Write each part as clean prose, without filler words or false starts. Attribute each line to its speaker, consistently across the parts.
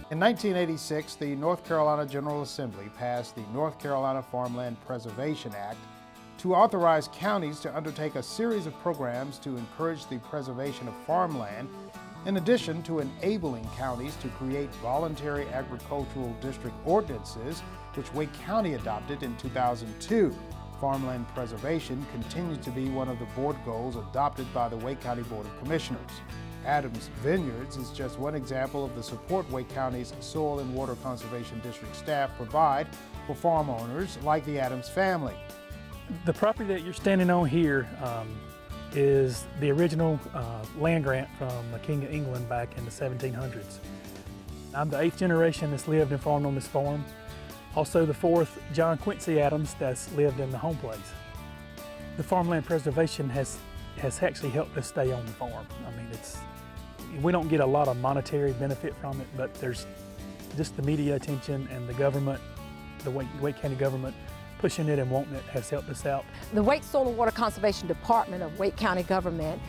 Speaker 1: In 1986, the North Carolina General Assembly passed the North Carolina Farmland Preservation Act to authorize counties to undertake a series of programs to encourage the preservation of farmland, in addition to enabling counties to create voluntary agricultural district ordinances, which Wake County adopted in 2002. Farmland preservation continues to be one of the board goals adopted by the Wake County Board of Commissioners. Adams Vineyards is just one example of the support Wake County's Soil and Water Conservation District staff provide for farm owners like the Adams family.
Speaker 2: The property that you're standing on here is the original land grant from the King of England back in the 1700s. I'm the 8th generation that's lived and farmed on this farm. Also the 4th, John Quincy Adams, that's lived in the home place. The farmland preservation has actually helped us stay on the farm. I mean, we don't get a lot of monetary benefit from it, but there's just the media attention and the government, the Wake County government, pushing it and wanting it has helped us out.
Speaker 3: The Wake Soil and Water Conservation Department of Wake County government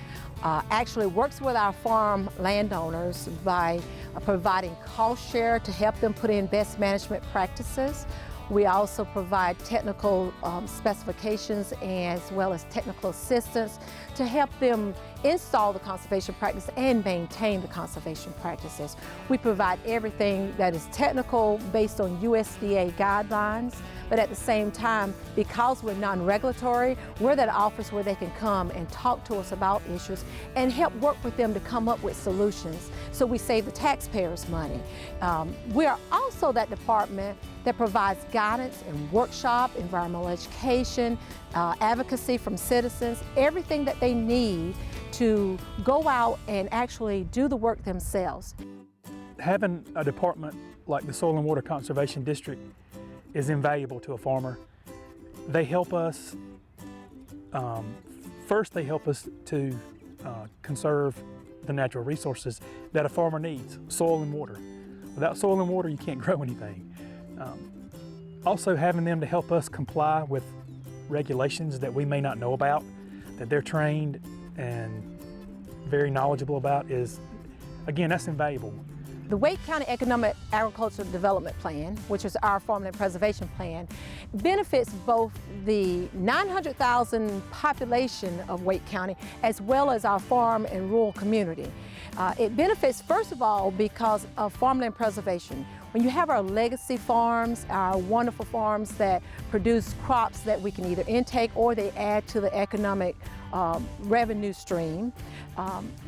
Speaker 3: actually works with our farm landowners by providing cost share to help them put in best management practices. We also provide technical specifications as well as technical assistance to help them install the conservation practice and maintain the conservation practices. We provide everything that is technical based on USDA guidelines, but at the same time, because we're non-regulatory, we're that office where they can come and talk to us about issues and help work with them to come up with solutions so we save the taxpayers money. We are also that department that provides guidance and workshop, environmental education, advocacy from citizens, everything that they need to go out and actually do the work themselves.
Speaker 2: Having a department like the Soil and Water Conservation District is invaluable to a farmer. They help us, first they help us to conserve the natural resources that a farmer needs, soil and water. Without soil and water, you can't grow anything. Also having them to help us comply with regulations that we may not know about, that they're trained and very knowledgeable about is, again, that's invaluable.
Speaker 3: The Wake County Economic Agricultural Development Plan, which is our farmland preservation plan, benefits both the 900,000 population of Wake County as well as our farm and rural community. It benefits, first of all, because of farmland preservation. When you have our legacy farms, our wonderful farms that produce crops that we can either intake or they add to the economic revenue stream,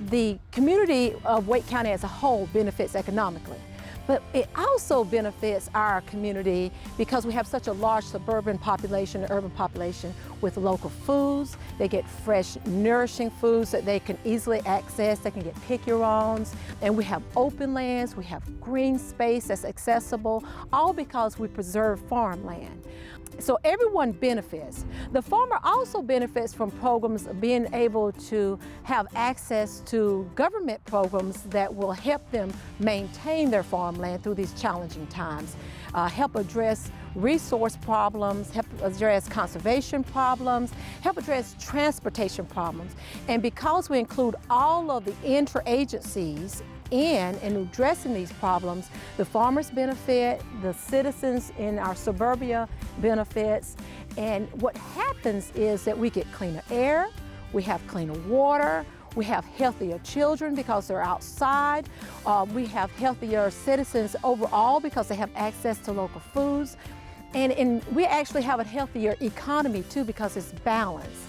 Speaker 3: the community of Wake County as a whole benefits economically. But it also benefits our community because we have such a large suburban population and urban population with local foods. They get fresh, nourishing foods that they can easily access. They can get pick-your-owns. And we have open lands, we have green space that's accessible, all because we preserve farmland. So everyone benefits. The farmer also benefits from programs of being able to have access to government programs that will help them maintain their farmland through these challenging times, help address resource problems, help address conservation problems, help address transportation problems. And because we include all of the interagencies in addressing these problems, the farmers benefit, the citizens in our suburbia benefits, and what happens is that we get cleaner air, we have cleaner water, we have healthier children because they're outside, we have healthier citizens overall because they have access to local foods, and we actually have a healthier economy too because it's balanced.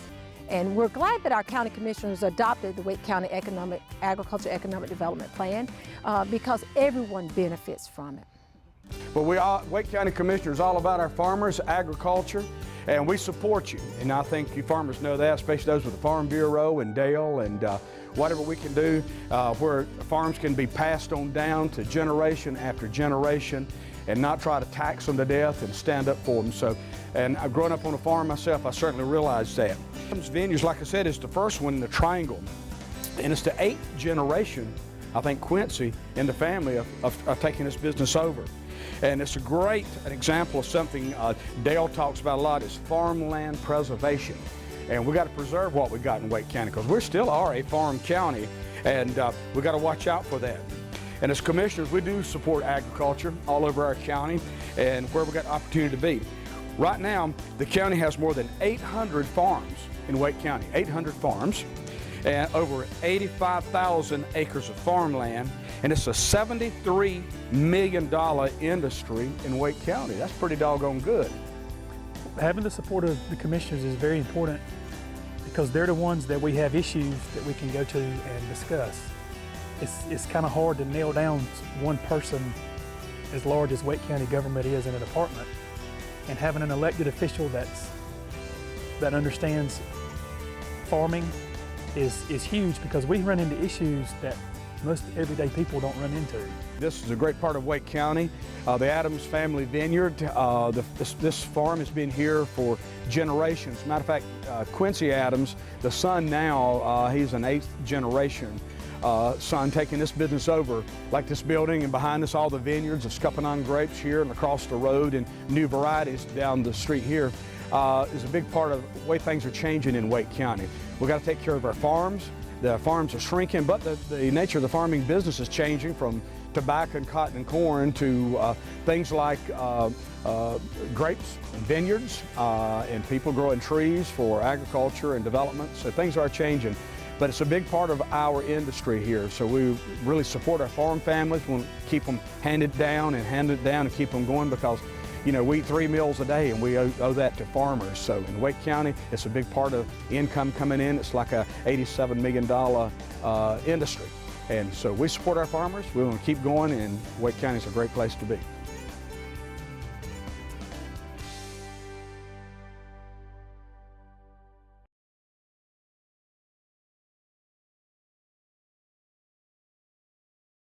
Speaker 3: And we're glad that our county commissioners adopted the Wake County Agriculture Economic Development Plan because everyone benefits from it.
Speaker 4: Well, Wake County Commissioners are all about our farmers, agriculture, and we support you. And I think you farmers know that, especially those with the Farm Bureau and Dale and whatever we can do where farms can be passed on down to generation after generation and not try to tax them to death and stand up for them. So, and growing up on a farm myself, I certainly realized that. Adams Vineyards, like I said, is the first one in the triangle. And it's the 8th generation, I think, Quincy and the family of taking this business over. And it's a great example of something Dale talks about a lot, is farmland preservation. And we got to preserve what we got in Wake County because we still are a farm county, and we got to watch out for that. And as commissioners, we do support agriculture all over our county and where we got opportunity to be. Right now, the county has more than 800 farms in Wake County, 800 farms, and over 85,000 acres of farmland, and it's a $73 million industry in Wake County. That's pretty doggone good.
Speaker 2: Having the support of the commissioners is very important because they're the ones that we have issues that we can go to and discuss. It's kind of hard to nail down one person as large as Wake County government is in a department, and having an elected official that understands farming is huge because we run into issues that most everyday people don't run into.
Speaker 4: This is a great part of Wake County. The Adams family vineyard, this farm has been here for generations. As a matter of fact, Quincy Adams, the son now, he's an 8th generation son taking this business over, like this building, and behind us all the vineyards of Scuppernong grapes here and across the road and new varieties down the street here is a big part of the way things are changing in Wake County. We've got to take care of our farms. The farms are shrinking, but the nature of the farming business is changing from tobacco and cotton and corn to things like grapes and vineyards and people growing trees for agriculture and development. So things are changing, but it's a big part of our industry here. So we really support our farm families. We want to keep them handed down and keep them going because, you know, we eat 3 meals a day and we owe that to farmers. So in Wake County, it's a big part of income coming in. It's like a $87 million industry. And so we support our farmers. We want to keep going, and Wake County is a great place to be.